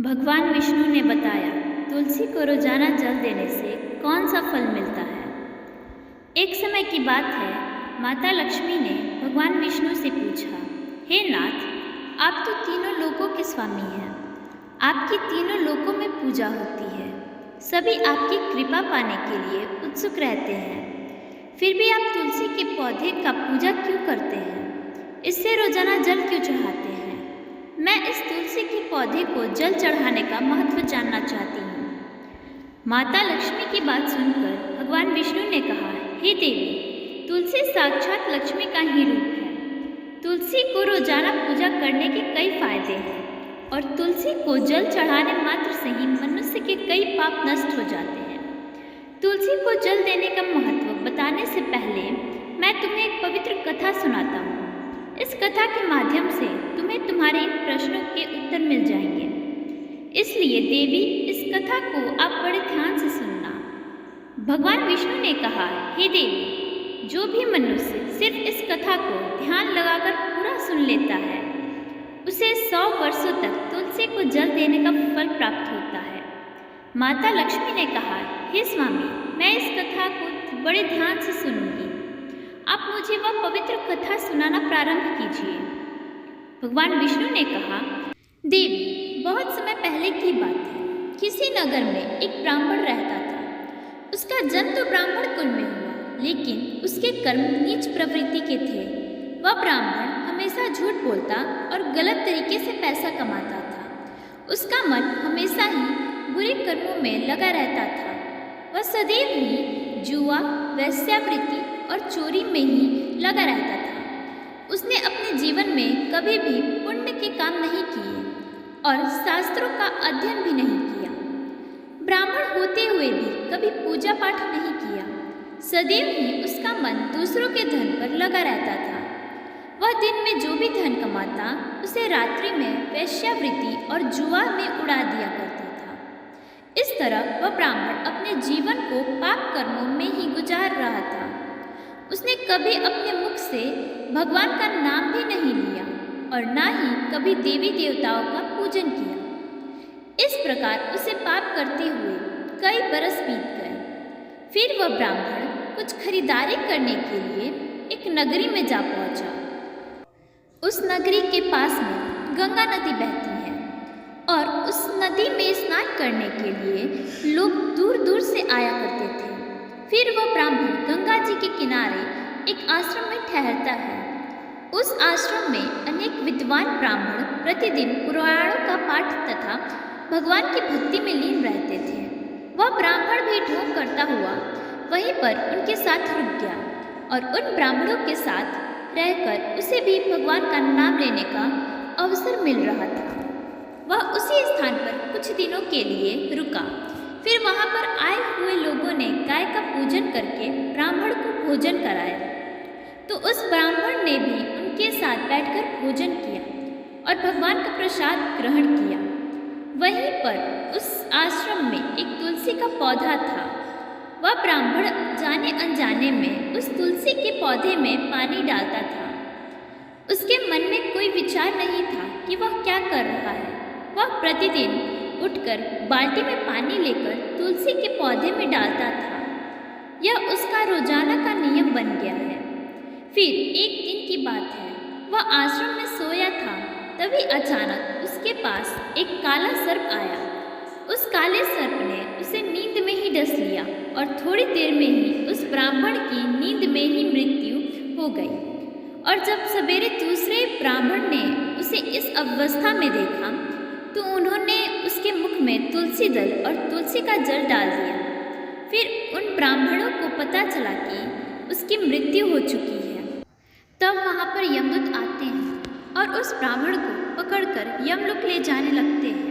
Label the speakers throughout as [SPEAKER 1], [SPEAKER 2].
[SPEAKER 1] भगवान विष्णु ने बताया तुलसी को रोजाना जल देने से कौन सा फल मिलता है। एक समय की बात है, माता लक्ष्मी ने भगवान विष्णु से पूछा, हे नाथ, आप तो तीनों लोकों के स्वामी हैं, आपकी तीनों लोकों में पूजा होती है, सभी आपकी कृपा पाने के लिए उत्सुक रहते हैं, फिर भी आप तुलसी के पौधे का पूजा क्यों करते हैं, इससे रोजाना जल क्यों चढ़ाते हैं। मैं इस तुलसी के पौधे को जल चढ़ाने का महत्व जानना चाहती हूँ। माता लक्ष्मी की बात सुनकर भगवान विष्णु ने कहा, हे देवी, तुलसी साक्षात लक्ष्मी का ही रूप है। तुलसी को रोजाना पूजा करने के कई फायदे हैं और तुलसी को जल चढ़ाने मात्र से ही मनुष्य के कई पाप नष्ट हो जाते हैं। तुलसी को जल देने का महत्व बताने से पहले मैं तुम्हें एक पवित्र कथा सुनाता हूँ। इस कथा के माध्यम से तुम्हें तुम्हारे इन प्रश्नों के उत्तर मिल जाएंगे, इसलिए देवी, इस कथा को आप बड़े ध्यान से सुनना। भगवान विष्णु ने कहा, हे देवी, जो भी मनुष्य सिर्फ इस कथा को ध्यान लगाकर पूरा सुन लेता है, उसे 100 वर्षों तक तुलसी को जल देने का फल प्राप्त होता है। माता लक्ष्मी ने कहा, हे स्वामी, मैं इस कथा को बड़े ध्यान से सुनूंगी, आप मुझे वह पवित्र कथा सुनाना प्रारंभ कीजिए। भगवान विष्णु ने कहा, देवी, बहुत समय पहले की बात है, किसी नगर में एक ब्राह्मण रहता था। उसका जन्म तो ब्राह्मण कुल में हुआ, लेकिन उसके कर्म नीच प्रवृत्ति के थे। वह ब्राह्मण हमेशा झूठ बोलता और गलत तरीके से पैसा कमाता था। उसका मन हमेशा ही बुरे कर्मों में लगा रहता था। वह सदैव ही जुआ, वेश्यावृत्ति और चोरी में ही लगा रहता था। उसने अपने जीवन में कभी भी पुण्य के काम नहीं किए और शास्त्रों का अध्ययन भी नहीं किया। ब्राह्मण होते हुए भी कभी पूजा पाठ नहीं किया। सदैव ही उसका मन दूसरों के धन पर लगा रहता था। वह दिन में जो भी धन कमाता, उसे रात्रि में वेश्यावृत्ति और जुआ में उड़ा दिया करता था। इस तरह वह ब्राह्मण अपने जीवन को पाप कर्मों में ही गुजार रहा था। उसने कभी अपने मुख से भगवान का नाम भी नहीं लिया और ना ही कभी देवी देवताओं का पूजन किया। इस प्रकार उसे पाप करते हुए कई बरस बीत गए। फिर वह ब्राह्मण कुछ खरीदारी करने के लिए एक नगरी में जा पहुंचा। उस नगरी के पास में गंगा नदी बहती है और उस नदी में स्नान करने के लिए लोग दूर दूर से आया करते थे। फिर वह ब्राह्मण गंगा जी के किनारे एक आश्रम में ठहरता है। उस आश्रम में अनेक विद्वान ब्राह्मण प्रतिदिन पुराणों का पाठ तथा भगवान की भक्ति में लीन रहते थे। वह ब्राह्मण भी ढोंग करता हुआ वहीं पर उनके साथ रुक गया और उन ब्राह्मणों के साथ रहकर उसे भी भगवान का नाम लेने का अवसर मिल रहा था। वह उसी स्थान पर कुछ दिनों के लिए रुका। फिर वहां पर आए हुए लोगों ने गाय का पूजन करके ब्राह्मण को भोजन कराया, तो उस ब्राह्मण ने भी उनके साथ बैठकर भोजन किया और भगवान का प्रसाद ग्रहण किया। वहीं पर उस आश्रम में एक तुलसी का पौधा था। वह ब्राह्मण जाने अनजाने में उस तुलसी के पौधे में पानी डालता था। उसके मन में कोई विचार नहीं था कि वह क्या कर रहा है। वह प्रतिदिन उठकर बाल्टी में पानी लेकर तुलसी के पौधे में डालता था। यह उसका रोजाना का नियम बन गया है। फिर एक दिन की बात है, वह आश्रम में सोया था, तभी अचानक उसके पास एक काला सर्प आया। उस काले सर्प ने उसे नींद में ही डस लिया और थोड़ी देर में ही उस ब्राह्मण की नींद में ही मृत्यु हो गई। और जब सवेरे दूसरे ब्राह्मण ने उसे इस अवस्था में देखा, तो उन्होंने उसके मुख में तुलसी दल और तुलसी का जल डाल दिया। फिर उन ब्राह्मणों को पता चला कि उसकी मृत्यु हो चुकी है। तब वहाँ पर यमदूत आते हैं और उस ब्राह्मण को पकड़कर यमलोक ले जाने लगते हैं।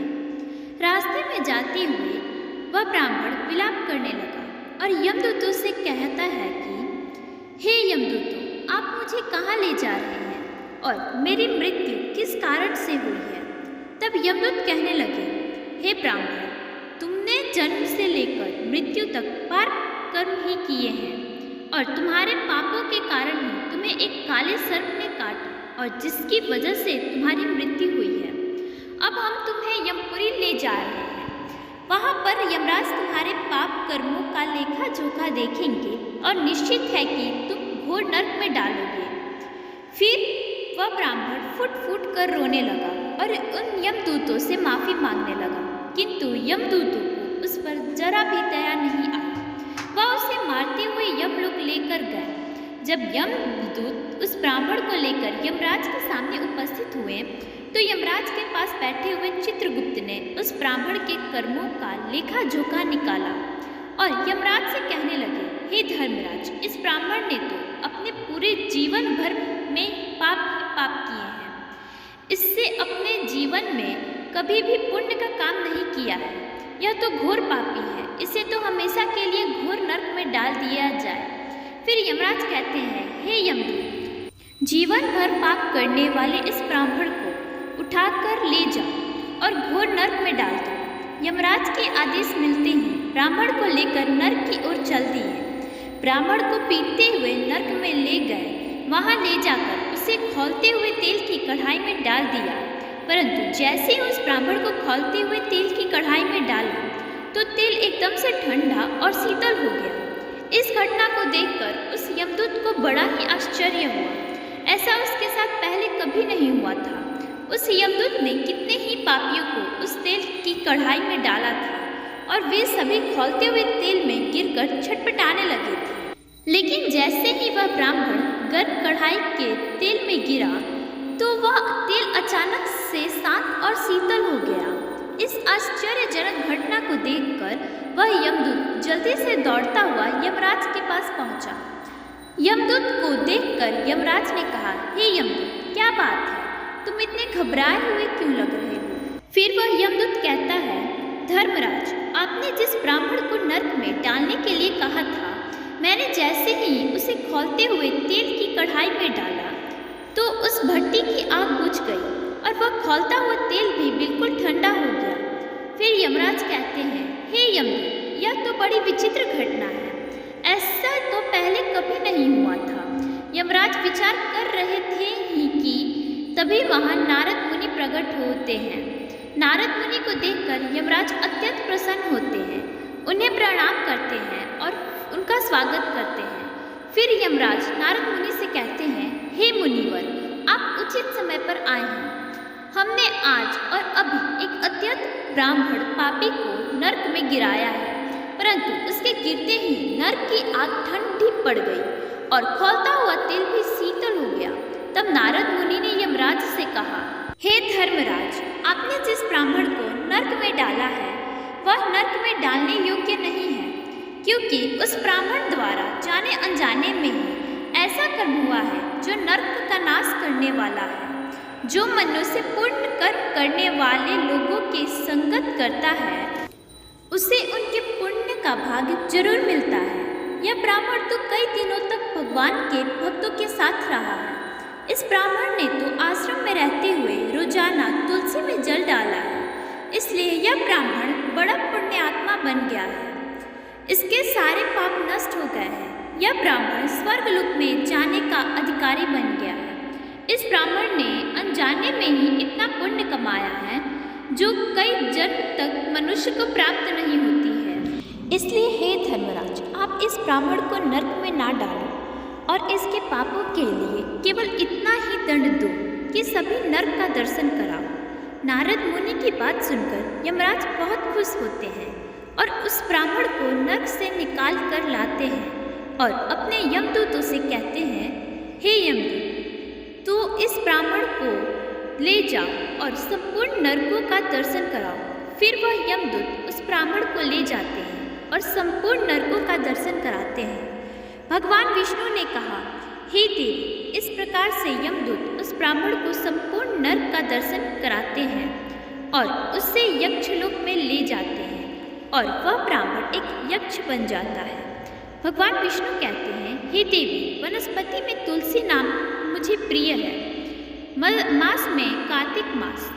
[SPEAKER 1] रास्ते में जाते हुए वह ब्राह्मण विलाप करने लगा और यमदूतों से कहता है कि हे यमदूतों, आप मुझे कहाँ ले जा रहे हैं और मेरी मृत्यु किस कारण से हुई है। तब यमदूत कहने लगे, हे ब्राह्मण, तुमने जन्म से लेकर मृत्यु तक पाप कर्म ही किए हैं और तुम्हारे पापों के कारण ही तुम्हें एक काले सर्प ने काटा और जिसकी वजह से तुम्हारी मृत्यु हुई है। अब हम तुम्हें यमपुरी ले जा रहे हैं। वहाँ पर यमराज तुम्हारे पाप कर्मों का लेखा जोखा देखेंगे और निश्चित है कि तुम घोर नर्क में डालोगे। फिर वह ब्राह्मण फुट फुट कर रोने लगा और उन यमदूतों से माफ़ी मांगने लगा, किंतु यमदूतों को उस पर जरा भी दया नहीं आई। वह उसे मारते हुए यमलोक लेकर गए। जब यमदूत उस ब्राह्मण को लेकर यमराज के सामने उपस्थित हुए तो यमराज के पास बैठे हुए चित्रगुप्त ने उस ब्राह्मण के कर्मों का लेखा जोखा निकाला और यमराज से कहने लगे, हे धर्मराज, इस ब्राह्मण ने तो अपने पूरे जीवन भर में पाप ही पाप किए हैं। इससे अपने जीवन में कभी भी पुण्य का काम नहीं किया है। यह तो घोर पापी है, इसे तो हमेशा के लिए घोर नरक में डाल दिया जाए। फिर यमराज कहते हैं, हे यमदूत, जीवन भर पाप करने वाले इस ब्राह्मण को उठाकर ले जाओ और घोर नरक में डाल दो। यमराज के आदेश मिलते ही ब्राह्मण को लेकर नरक की ओर चल दिए। ब्राह्मण को पीटते हुए नरक में ले गए। वहां ले जाकर उसे खौलते हुए तेल की कढ़ाई में डाल दिया, परंतु जैसे ही उस ब्राह्मण को खौलते हुए तेल की कढ़ाई में डाला तो तेल एकदम से ठंडा और शीतल हो गया। इस घटना को देखकर उस यमदूत को बड़ा ही आश्चर्य हुआ। ऐसा उसके साथ पहले कभी नहीं हुआ था। उस यमदूत ने कितने ही पापियों को उस तेल की कढ़ाई में डाला था और वे सभी खौलते हुए तेल में गिरकर छटपटाने लगे थे। लेकिन जैसे ही वह ब्राह्मण गर्म कढ़ाई के तेल में गिरा तो वह तेल अचानक से शांत और शीतल हो गया। इस आश्चर्यजनक घटना को देखकर वह यमदूत जल्दी से दौड़ता हुआ यमराज के पास पहुंचा। यमदूत को देखकर यमराज ने कहा, हे यमदूत, क्या बात है? तुम इतने घबराए हुए क्यों लग रहे हो? फिर वह यमदूत कहता है, धर्मराज, आपने जिस ब्राह्मण को नरक में डालने के लिए कहा था, मैंने जैसे ही उसे खौलते हुए तेल की कढ़ाई में डाला तो उस भट्टी की आग बुझ गई और वह खौलता हुआ तेल भी बिल्कुल ठंडा हो गया। फिर यमराज कहते हैं, हे यमदूत, यह तो बड़ी विचित्र घटना है। ऐसा तो पहले कभी नहीं हुआ था। यमराज विचार कर रहे थे ही कि तभी वहाँ नारद मुनि प्रकट होते हैं। नारद मुनि को देखकर यमराज अत्यंत प्रसन्न होते हैं, उन्हें प्रणाम करते हैं और उनका स्वागत करते हैं। फिर यमराज नारद मुनि से कहते हैं, हे मुनिवर, आप उचित समय पर आए हैं। हमने आज और अभी एक अत्यंत ब्राह्मण पापी को नरक में गिराया है, परंतु उसके गिरते ही नरक की आग ठंडी पड़ गई और खौलता हुआ तेल भी शीतल हो गया। तब नारद मुनि ने यमराज से कहा, हे धर्मराज, आपने जिस ब्राह्मण को नरक में डाला है वह नरक में डालने योग्य नहीं है, क्योंकि उस ब्राह्मण द्वारा जाने अनजाने में ही ऐसा कर्म हुआ है जो नरक का नाश करने वाला है। जो मनुष्य पुण्य कर्म करने वाले लोगों की संगत करता है उसे उनके पुण्य का भाग जरूर मिलता है। यह ब्राह्मण तो कई दिनों तक भगवान के भक्तों के साथ रहा है। इस ब्राह्मण ने तो आश्रम में रहते हुए रोजाना तुलसी में जल डाला है, इसलिए यह ब्राह्मण बड़ा पुण्यात्मा बन गया है। इसके सारे पाप नष्ट हो गए हैं। यह ब्राह्मण स्वर्गलोक में जाने का अधिकारी बन गया है। इस ब्राह्मण ने अनजाने में ही इतना पुण्य कमाया है जो कई जन्म तक मनुष्य को प्राप्त नहीं होती है। इसलिए हे धर्मराज, आप इस ब्राह्मण को नरक में ना डालो और इसके पापों के लिए केवल इतना ही दंड दो कि सभी नरक का दर्शन कराओ। नारद मुनि की बात सुनकर यमराज बहुत खुश होते हैं और उस ब्राह्मण को नरक से निकाल कर लाते हैं और अपने यमदूतों से कहते हैं, हे यमदूत, तो इस ब्राह्मण को ले जाओ और संपूर्ण नरकों का दर्शन कराओ। फिर वह यमदूत उस ब्राह्मण को ले जाते हैं और संपूर्ण नरकों का दर्शन कराते हैं। भगवान विष्णु ने कहा, हे देवी, इस प्रकार से यमदूत उस ब्राह्मण को संपूर्ण नरक का दर्शन कराते हैं और उससे यक्षलोक में ले जाते हैं और वह ब्राह्मण एक यक्ष बन जाता है। भगवान विष्णु कहते हैं, हे देवी, वनस्पति में तुलसी नाम मुझे प्रिय है। मास में कार्तिक मास,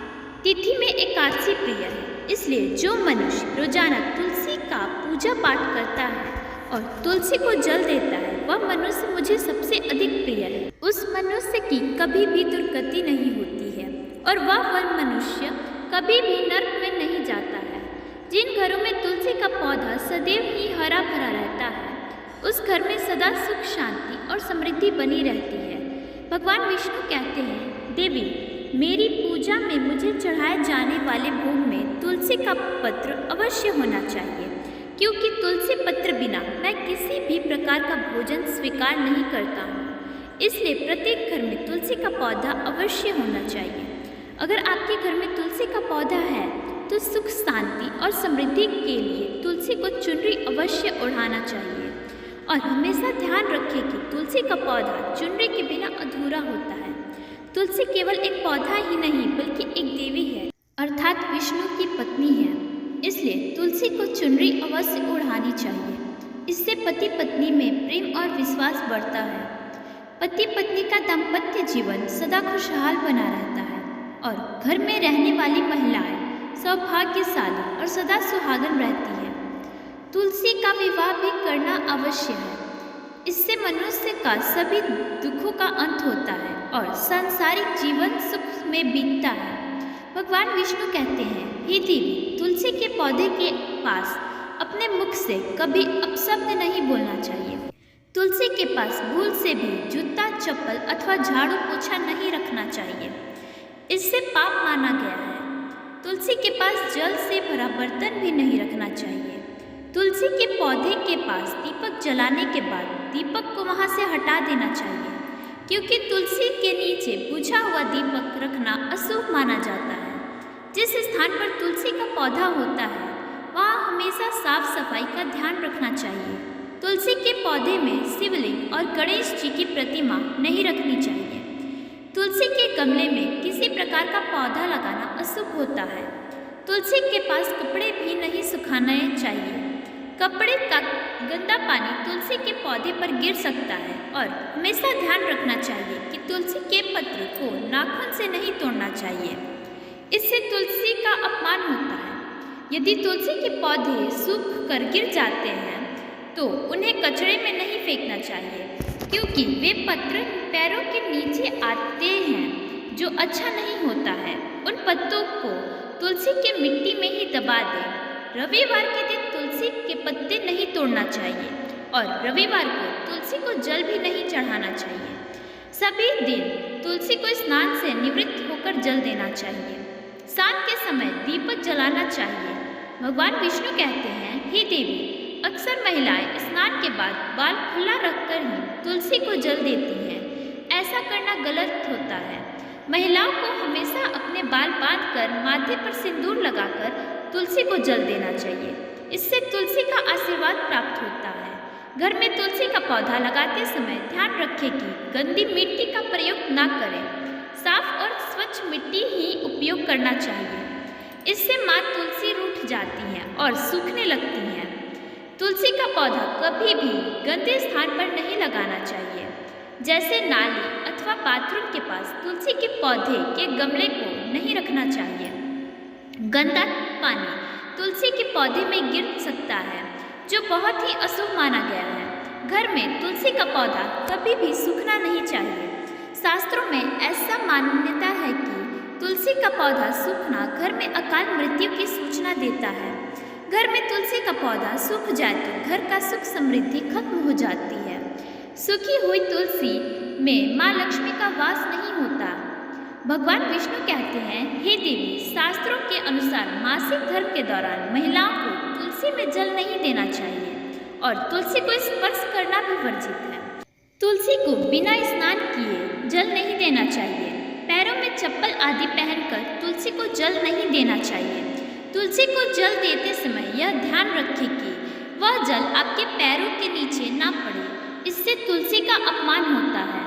[SPEAKER 1] तिथि में एकादशी प्रिय है। इसलिए जो मनुष्य रोजाना तुलसी का पूजा पाठ करता है और तुलसी को जल देता है वह मनुष्य मुझे सबसे अधिक प्रिय है। उस मनुष्य की कभी भी दुर्गति नहीं होती है और वह मनुष्य कभी भी नरक में नहीं जाता है। सदैव ही हरा भरा रहता है, उस घर में सदा सुख शांति और समृद्धि बनी रहती है। भगवान विष्णु कहते हैं, देवी, मेरी पूजा में मुझे चढ़ाए जाने वाले भोग में तुलसी का पत्र अवश्य होना चाहिए, क्योंकि तुलसी पत्र बिना मैं किसी भी प्रकार का भोजन स्वीकार नहीं करता हूँ। इसलिए प्रत्येक घर में तुलसी का पौधा अवश्य होना चाहिए। अगर आपके घर में तुलसी का पौधा है तो सुख शांति और समृद्धि के लिए तुलसी को चुनरी अवश्य ओढ़ाना चाहिए। और हमेशा ध्यान रखें कि तुलसी का पौधा चुनरी के बिना अधूरा होता है। तुलसी केवल एक पौधा ही नहीं बल्कि एक देवी है, अर्थात विष्णु की पत्नी है। इसलिए तुलसी को चुनरी अवश्य ओढ़ानी चाहिए। इससे पति पत्नी में प्रेम और विश्वास बढ़ता है। पति पत्नी का दाम्पत्य जीवन सदा खुशहाल बना रहता है और घर में रहने वाली महिलाएं सौभाग्यशाली और सदा सुहागन रहती है। तुलसी का विवाह भी करना अवश्य है। इससे मनुष्य का सभी दुखों का अंत होता है और सांसारिक जीवन सुख में बीतता है। भगवान विष्णु कहते हैं, हे देवी, तुलसी के पौधे के पास अपने मुख से कभी अपशब्द नहीं बोलना चाहिए। तुलसी के पास भूल से भी जूता, चप्पल अथवा झाड़ू पोछा नहीं रखना चाहिए। इससे पाप माना गया है। तुलसी के पास जल से भरा बर्तन भी नहीं रखना चाहिए। तुलसी के पौधे के पास दीपक जलाने के बाद दीपक को वहां से हटा देना चाहिए, क्योंकि तुलसी के नीचे बुझा हुआ दीपक रखना अशुभ माना जाता है। जिस स्थान पर तुलसी का पौधा होता है वहाँ हमेशा साफ सफाई का ध्यान रखना चाहिए। तुलसी के पौधे में शिवलिंग और गणेश जी की प्रतिमा नहीं रखनी चाहिए। तुलसी के गमले में किसी प्रकार का पौधा लगाना अशुभ होता है। तुलसी के पास कपड़े भी नहीं सुखाने चाहिए। कपड़े का गंदा पानी तुलसी के पौधे पर गिर सकता है और हमेशा ध्यान रखना चाहिए कि तुलसी के पत्र को नाखून से नहीं तोड़ना चाहिए। इससे तुलसी का अपमान होता है। यदि तुलसी के पौधे सूख कर गिर जाते हैं तो उन्हें कचरे में नहीं फेंकना चाहिए, क्योंकि वे पत्र पैरों के नीचे आते हैं, जो अच्छा नहीं होता है। उन पत्तों को तुलसी के मिट्टी में ही दबा दें। रविवार के दिन तुलसी के पत्ते नहीं तोड़ना चाहिए और रविवार को तुलसी को जल भी नहीं चढ़ाना चाहिए। सभी दिन तुलसी को स्नान से निवृत्त होकर जल देना चाहिए। सांझ के समय दीपक जलाना चाहिए। भगवान विष्णु कहते हैं, हे देवी, अक्सर महिलाएं स्नान के बाद बाल खुला रखकर ही तुलसी को जल देती हैं। ऐसा करना गलत होता है। महिलाओं को हमेशा अपने बाल बांधकर माथे पर सिंदूर लगाकर तुलसी को जल देना चाहिए। इससे तुलसी का आशीर्वाद प्राप्त होता है। घर में तुलसी का पौधा लगाते समय ध्यान रखें कि गंदी मिट्टी का प्रयोग न करें। साफ और स्वच्छ मिट्टी ही उपयोग करना चाहिए। इससे माँ तुलसी रूठ जाती हैं और सूखने लगती हैं। तुलसी का पौधा कभी भी गंदे स्थान पर नहीं लगाना चाहिए, जैसे नाली अथवा बाथरूम के पास तुलसी के पौधे के गमले को नहीं रखना चाहिए। गंदा पानी तुलसी के पौधे में गिर सकता है, जो बहुत ही अशुभ माना गया है। घर में तुलसी का पौधा कभी भी सूखना नहीं चाहिए। शास्त्रों में ऐसा मान्यता है कि तुलसी का पौधा सूखना घर में अकाल मृत्यु की सूचना देता है। घर में तुलसी का पौधा सूख जाए तो घर का सुख समृद्धि खत्म हो जाती है। सूखी हुई तुलसी में माँ लक्ष्मी का वास नहीं होता। भगवान विष्णु कहते हैं, हे देवी, शास्त्रों के अनुसार मासिक धर्म के दौरान महिलाओं को तुलसी में जल नहीं देना चाहिए और तुलसी को स्पर्श करना भी वर्जित है। तुलसी को बिना स्नान किए जल नहीं देना चाहिए। पैरों में चप्पल आदि पहनकर तुलसी को जल नहीं देना चाहिए। तुलसी को जल देते समय यह ध्यान रखें कि वह जल आपके पैरों के नीचे ना पड़े। इससे तुलसी का अपमान होता है।